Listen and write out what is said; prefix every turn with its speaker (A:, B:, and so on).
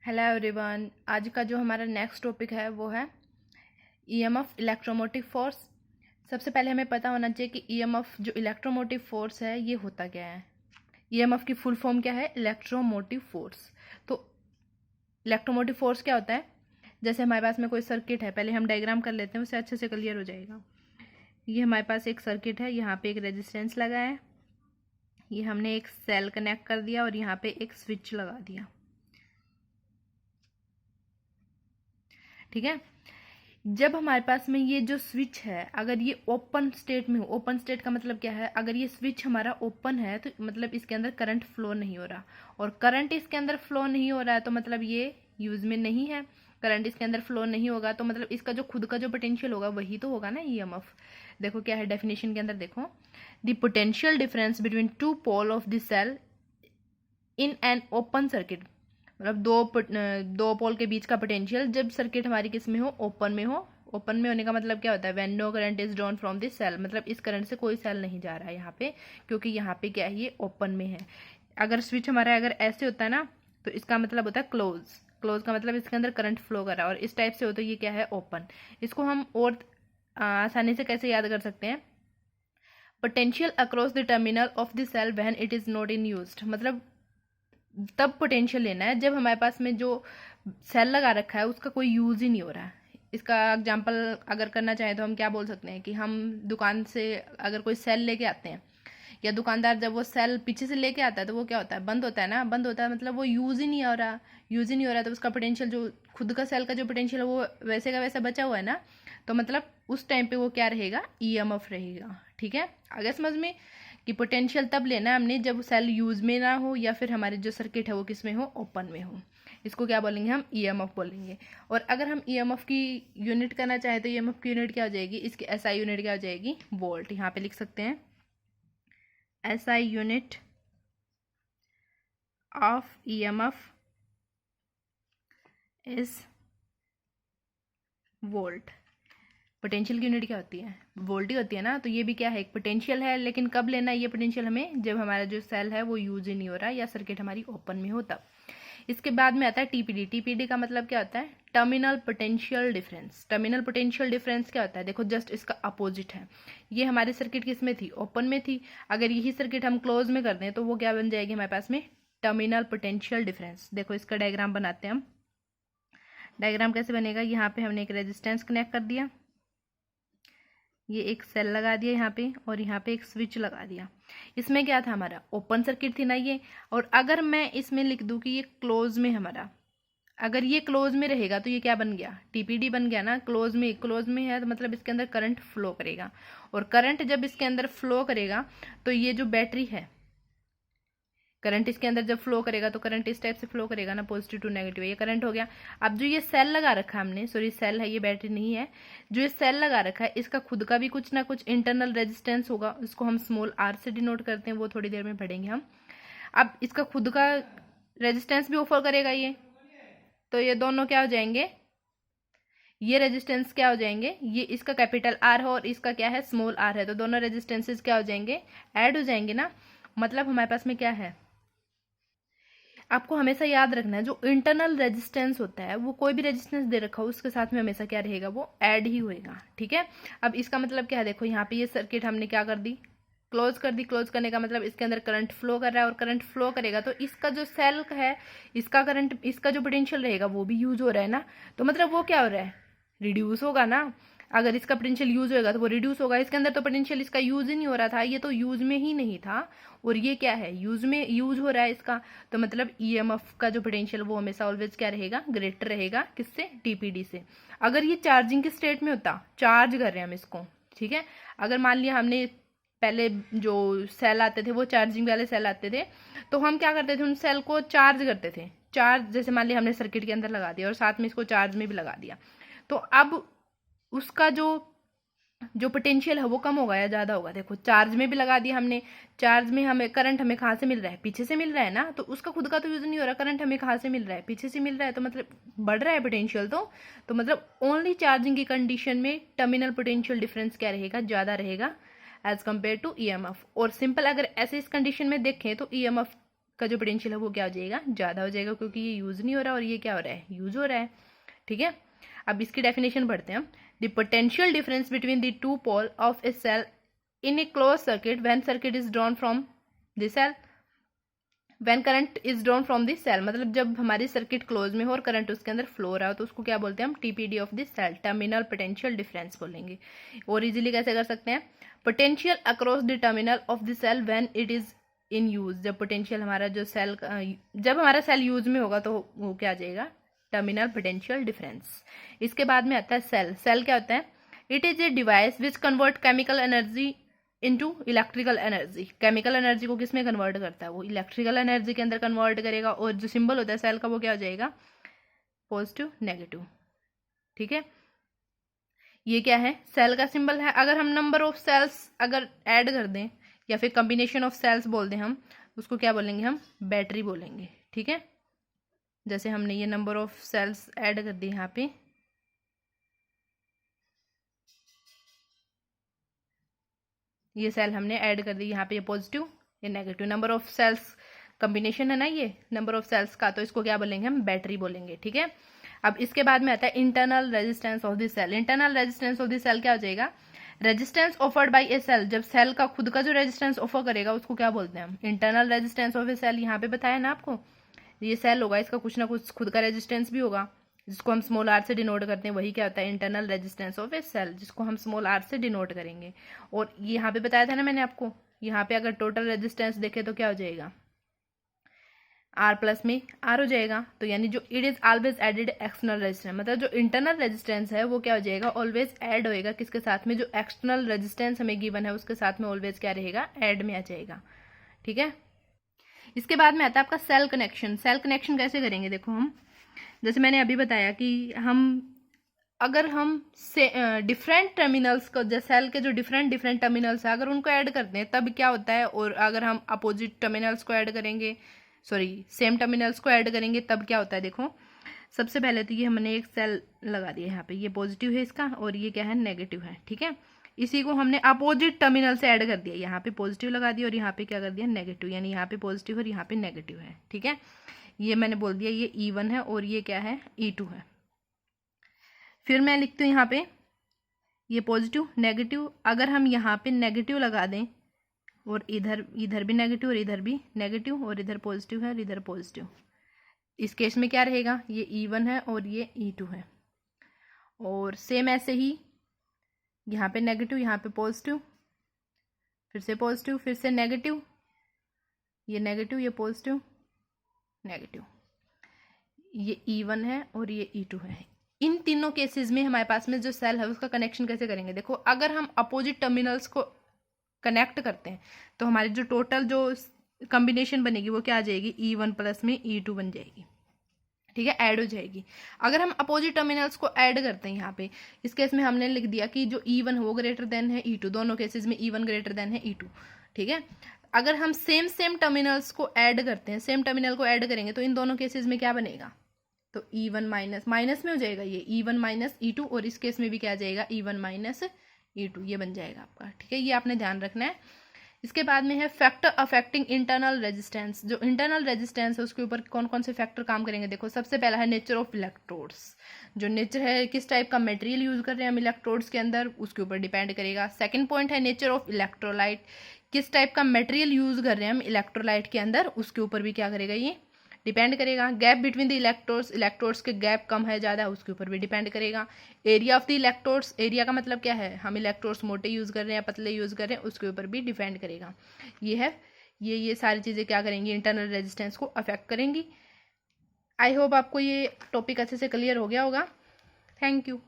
A: Hello everyone. आज का जो हमारा नेक्स्ट टॉपिक है वो है ईएमएफ इलेक्ट्रोमोटिव फोर्स। सबसे पहले हमें पता होना चाहिए कि ईएमएफ जो इलेक्ट्रोमोटिव फोर्स है ये होता क्या है। ईएमएफ की फुल फॉर्म क्या है? Electromotive force. तो इलेक्ट्रोमोटिव फोर्स क्या होता है? जैसे हमारे पास में कोई सर्किट है, पहले हम डायग्राम कर लेते हैं, उससे अच्छे से क्लियर हो जाएगा। ये हमारे पास एक सर्किट है, यहाँ पे एक रेजिस्टेंस लगा है, ये हमने एक सेल कनेक्ट कर दिया और यहाँ पे एक स्विच लगा दिया। ठीक है। जब हमारे पास में ये जो स्विच है, अगर ये ओपन स्टेट में हो, ओपन स्टेट का मतलब क्या है? अगर ये स्विच हमारा ओपन है तो मतलब इसके अंदर करंट फ्लो नहीं हो रहा, और करंट इसके अंदर फ्लो नहीं हो रहा है तो मतलब ये यूज में नहीं है। करंट इसके अंदर फ्लो नहीं होगा तो मतलब इसका जो खुद का जो पोटेंशियल होगा वही तो होगा ना ईएमएफ। देखो क्या है डेफिनेशन के अंदर, देखो the potential difference between two pole of the cell in an open circuit. मतलब दो पोल के बीच का पोटेंशियल जब सर्किट हमारी किस में हो? ओपन में हो। ओपन में होने का मतलब क्या होता है? When no current is drawn from this cell, मतलब इस करंट से कोई सेल नहीं जा रहा है यहाँ पे, क्योंकि यहाँ पे क्या है, ये ओपन में है। अगर स्विच हमारा अगर ऐसे होता है ना तो इसका मतलब होता है क्लोज। क्लोज का मतलब इसके अंदर करंट फ्लो कर रहा है, और इस टाइप से हो तो ये क्या है? ओपन। इसको हम और आसानी से कैसे याद कर सकते हैं? Potential across the terminal of the cell when it is not in used. मतलब तब पोटेंशियल लेना है जब हमारे पास में जो सेल लगा रखा है उसका कोई यूज ही नहीं हो रहा है। इसका एग्जांपल अगर करना चाहें तो हम क्या बोल सकते हैं कि हम दुकान से अगर कोई सेल लेके आते हैं, या दुकानदार जब वो सेल पीछे से लेके आता है तो वो क्या होता है? बंद होता है ना। बंद होता है मतलब वो यूज ही नहीं हो रहा। यूज ही नहीं हो रहा तो उसका पोटेंशियल, जो खुद का सेल का जो पोटेंशियल है वो वैसे का वैसा बचा हुआ है ना, तो मतलब उस टाइम पे वो क्या रहेगा? ईएमएफ रहेगा। ठीक है, आगे समझ में कि पोटेंशियल तब लेना है हमने जब सेल यूज में ना हो, या फिर हमारे जो सर्किट है वो किस में हो? ओपन में हो। इसको क्या बोलेंगे? हम ईएमएफ बोलेंगे। और अगर हम ईएमएफ की यूनिट करना चाहें तो ईएमएफ की यूनिट क्या हो जाएगी? इसकी एसआई यूनिट क्या हो जाएगी? वोल्ट। यहाँ पे लिख सकते हैं SI unit of EMF is volt. Potential की यूनिट क्या होती है? वोल्ट ही होती है ना। तो ये भी क्या है? एक पोटेंशियल है, लेकिन कब लेना है ये पोटेंशियल हमें? जब हमारा जो सेल है वो यूज ही नहीं हो रहा या सर्किट हमारी ओपन में हो तब। इसके बाद में आता है टीपीडी। टीपीडी का मतलब क्या होता है? Terminal potential difference. Terminal potential difference क्या होता है? देखो जस्ट इसका अपोजिट है। ये हमारी सर्किट किस में थी? ओपन में थी। अगर यही सर्किट हम क्लोज में कर दें तो वो क्या बन जाएगी हमारे पास में? Terminal potential difference. देखो इसका डायग्राम बनाते हैं हम। डायग्राम कैसे बनेगा? यहाँ पे हमने एक रेजिस्टेंस कनेक्ट कर दिया, ये एक सेल लगा दिया यहाँ पे, और यहाँ पे एक स्विच लगा दिया। इसमें क्या था? हमारा ओपन सर्किट थी ना ये। और अगर मैं इसमें लिख दूं कि ये क्लोज में हमारा, अगर ये क्लोज में रहेगा तो ये क्या बन गया? टीपीडी बन गया ना। क्लोज में, क्लोज में है तो मतलब इसके अंदर करंट फ्लो करेगा, और करंट जब इसके अंदर फ्लो करेगा तो ये जो बैटरी है, करंट इसके अंदर जब फ्लो करेगा तो करंट इस टाइप से फ्लो करेगा ना, पॉजिटिव टू नेगेटिव। ये करंट हो गया। अब जो ये सेल लगा रखा है हमने, सॉरी सेल है ये, बैटरी नहीं है, जो ये सेल लगा रखा है इसका खुद का भी कुछ ना कुछ इंटरनल रेजिस्टेंस होगा, उसको हम स्मॉल आर से डिनोट करते हैं, वो थोड़ी देर में पढ़ेंगे हम। अब इसका खुद का रेजिस्टेंस भी ऑफर करेगा ये, तो ये दोनों क्या हो जाएंगे? ये रेजिस्टेंस क्या हो जाएंगे? ये इसका कैपिटल आर है और इसका क्या है? स्मॉल आर है, तो दोनों रेजिस्टेंसेस क्या हो जाएंगे? ऐड हो जाएंगे ना। मतलब हमारे पास में क्या है? आपको हमेशा याद रखना है जो इंटरनल रेजिस्टेंस होता है, वो कोई भी रेजिस्टेंस दे रखा हो उसके साथ में हमेशा क्या रहेगा? वो ऐड ही होएगा। ठीक है। अब इसका मतलब क्या है? देखो यहाँ पे ये सर्किट हमने क्या कर दी? क्लोज कर दी। क्लोज करने का मतलब इसके अंदर करंट फ्लो कर रहा है, और करंट फ्लो करेगा तो इसका जो सेल है, इसका करंट, इसका जो पोटेंशियल रहेगा वो भी यूज हो रहा है ना, तो मतलब वो क्या हो रहा है? रिड्यूस होगा ना। अगर इसका पोटेंशियल यूज होगा तो वो रिड्यूस होगा। इसके अंदर तो पोटेंशियल इसका यूज ही नहीं हो रहा था, ये तो यूज में ही नहीं था, और ये क्या है? यूज में यूज हो रहा है इसका, तो मतलब ईएमएफ का जो पोटेंशियल वो हमेशा ऑलवेज क्या रहेगा? ग्रेटर रहेगा। किससे? टीपीडी से। अगर ये चार्जिंग के स्टेट में होता, चार्ज कर रहे हैं हम इसको, ठीक है, अगर मान लिया हमने पहले जो सेल आते थे वो चार्जिंग वाले सेल आते थे, तो हम क्या करते थे? उन सेल को चार्ज करते थे। चार्ज जैसे मान लिया हमने सर्किट के अंदर लगा दिया और साथ में इसको चार्ज में भी लगा दिया, तो अब उसका जो जो पोटेंशियल है वो कम होगा या ज्यादा होगा? देखो चार्ज में भी लगा दिया हमने, चार्ज में हमें करंट हमें कहाँ से मिल रहा है? पीछे से मिल रहा है ना, तो उसका खुद का तो यूज नहीं हो रहा, करंट हमें कहाँ से मिल रहा है? पीछे से मिल रहा है, तो मतलब बढ़ रहा है पोटेंशियल। तो मतलब ओनली चार्जिंग की कंडीशन में टर्मिनल पोटेंशियल डिफरेंस क्या रहेगा? ज्यादा रहेगा एज कम्पेयर टू ईएमएफ। और सिंपल अगर ऐसे इस कंडीशन में देखें तो ईएमएफ का जो पोटेंशियल है वो क्या हो जाएगा, ज़्यादा हो जाएगा, क्योंकि ये यूज़ नहीं हो रहा और ये क्या हो रहा है, यूज़ हो रहा है। ठीक है, अब इसकी डेफिनेशन पढ़ते हैं हम। The potential difference between the two pole of a cell in a close circuit when circuit is drawn from the cell, when current is drawn from the cell, मतलब जब हमारी सर्किट क्लोज में हो और current उसके अंदर flow रहा हो तो उसको क्या बोलते हैं हम, TPD of the cell, terminal potential difference बोलेंगे। और इजीली कैसे कर सकते हैं, potential across the terminal of the cell when it is in use, जब पोटेंशियल हमारा जो सेल, जब हमारा सेल यूज में होगा तो वो क्या आ जाएगा, टर्मिनल पोटेंशियल डिफरेंस। इसके बाद में आता है सेल। सेल क्या होता है, it is a device which convert chemical energy into electrical energy. Chemical energy को किस में कन्वर्ट करता है, वो इलेक्ट्रिकल एनर्जी के अंदर कन्वर्ट करेगा। और जो सिंबल होता है सेल का वो क्या हो जाएगा, पॉजिटिव नेगेटिव। ठीक है, ये क्या है, सेल का सिंबल है। अगर हम नंबर ऑफ सेल्स अगर ऐड कर दें या फिर कॉम्बिनेशन ऑफ सेल्स बोल दें हम, उसको क्या बोलेंगे हम, बैटरी बोलेंगे। ठीक है, जैसे हमने ये नंबर ऑफ सेल्स ऐड कर दी यहाँ पे, ये सेल हमने ऐड कर दी यहाँ पे, ये पॉजिटिव ये negative, number of cells combination है ना ये नंबर ऑफ सेल्स का, तो इसको क्या बोलेंगे हम, बैटरी बोलेंगे। ठीक है, अब इसके बाद में आता है internal resistance of the cell. Internal resistance of the cell क्या हो जाएगा, resistance offered by a cell, जब सेल का खुद का जो रेजिस्टेंस ऑफर करेगा उसको क्या बोलते हैं हम, internal resistance of a cell. यहाँ पे बताया ना आपको, ये सेल होगा इसका कुछ ना कुछ खुद का रेजिस्टेंस भी होगा, जिसको हम स्मॉल आर से डिनोट करते हैं, वही क्या होता है, internal resistance of a cell, जिसको हम स्मॉल आर से डिनोट करेंगे। और यहाँ पे बताया था ना मैंने आपको, यहाँ पे अगर टोटल रेजिस्टेंस देखे तो क्या हो जाएगा, आर प्लस में आर हो जाएगा। तो यानी जो it is always added external resistance, मतलब जो इंटरनल रेजिस्टेंस है वो क्या हो जाएगा, ऑलवेज ऐड होएगा किसके साथ में, जो एक्सटर्नल रेजिस्टेंस हमें गिवन है उसके साथ में ऑलवेज क्या रहेगा, ऐड में आ जाएगा। ठीक है, इसके बाद में आता है आपका सेल कनेक्शन। सेल कनेक्शन कैसे करेंगे, देखो हम, जैसे मैंने अभी बताया कि अगर हम डिफरेंट टर्मिनल्स को, जैसे सेल के जो डिफरेंट टर्मिनल्स है अगर उनको ऐड करते हैं तब क्या होता है, और अगर हम अपोजिट टर्मिनल्स को ऐड करेंगे, सॉरी सेम टर्मिनल्स को ऐड करेंगे तब क्या होता है। देखो सबसे पहले तो ये हमने एक सेल लगा दिया यहाँ पे, ये पॉजिटिव है इसका और ये क्या है, नेगेटिव है। ठीक है, इसी को हमने अपोजिट टर्मिनल से ऐड कर दिया, यहाँ पे पॉजिटिव लगा दिया और यहाँ पे क्या कर दिया, नेगेटिव, यानी यहाँ पे पॉजिटिव और यहाँ पे नेगेटिव है। ठीक है, ये मैंने बोल दिया ये E1 है और ये क्या है, E2 है। फिर मैं लिखती हूँ यहाँ पे ये पॉजिटिव नेगेटिव, अगर हम यहाँ पे नेगेटिव लगा दें और इधर भी नेगेटिव और इधर भी नेगेटिव और इधर पॉजिटिव है और इधर पॉजिटिव, इस केस में क्या रहेगा, ये E1 है और ये E2 है। और सेम ऐसे ही यहाँ पे नेगेटिव यहाँ पे पॉजिटिव, फिर से पॉजिटिव फिर से नेगेटिव, ये नेगेटिव ये पॉजिटिव नेगेटिव, ये E1 है और ये E2 है। इन तीनों केसेस में हमारे पास में जो सेल है उसका कनेक्शन कैसे करेंगे, देखो अगर हम अपोजिट टर्मिनल्स को कनेक्ट करते हैं तो हमारी जो टोटल जो कॉम्बिनेशन बनेगी वो क्या आ जाएगी, E1 प्लस में E2 बन जाएगी। ठीक है, ऐड हो जाएगी। अगर हम अपोजिट टर्मिनल्स को ऐड करते हैं यहाँ पे, इस केस में हमने लिख दिया कि जो E1 है वो ग्रेटर देन है E2, दोनों केसेस में E1 ग्रेटर देन है E2। ठीक है, अगर हम सेम टर्मिनल्स को ऐड करते हैं, सेम टर्मिनल को ऐड करेंगे तो इन दोनों केसेस में क्या बनेगा, तो E1 माइनस में हो जाएगा ये E1 माइनस E2, और इस केस में भी क्या आ जाएगा, E1 माइनस E2, ये बन जाएगा आपका। ठीक है, ये आपने ध्यान रखना है। इसके बाद में है फैक्टर अफेक्टिंग इंटरनल रेजिस्टेंस। जो इंटरनल रेजिस्टेंस है उसके ऊपर कौन कौन से फैक्टर काम करेंगे, देखो सबसे पहला है नेचर ऑफ इलेक्ट्रोड्स। जो नेचर है, किस टाइप का मटेरियल यूज कर रहे हैं हम इलेक्ट्रोड्स के अंदर, उसके ऊपर डिपेंड करेगा। सेकंड पॉइंट है नेचर ऑफ इलेक्ट्रोलाइट, किस टाइप का मटेरियल यूज कर रहे हैं हम इलेक्ट्रोलाइट के अंदर, उसके ऊपर भी क्या करेगा, ये डिपेंड करेगा। गैप बिटवीन द इलेक्ट्रोड्स के गैप कम है ज़्यादा, उसके ऊपर भी डिपेंड करेगा। Area of the electrodes, area का मतलब क्या है, हम इलेक्ट्रोड्स मोटे यूज़ कर रहे हैं पतले यूज़ कर रहे हैं, उसके ऊपर भी डिपेंड करेगा। ये है, ये सारी चीज़ें क्या करेंगी, इंटरनल रेजिस्टेंस को अफेक्ट करेंगी। आई होप आपको ये टॉपिक अच्छे से क्लियर हो गया होगा। Thank you.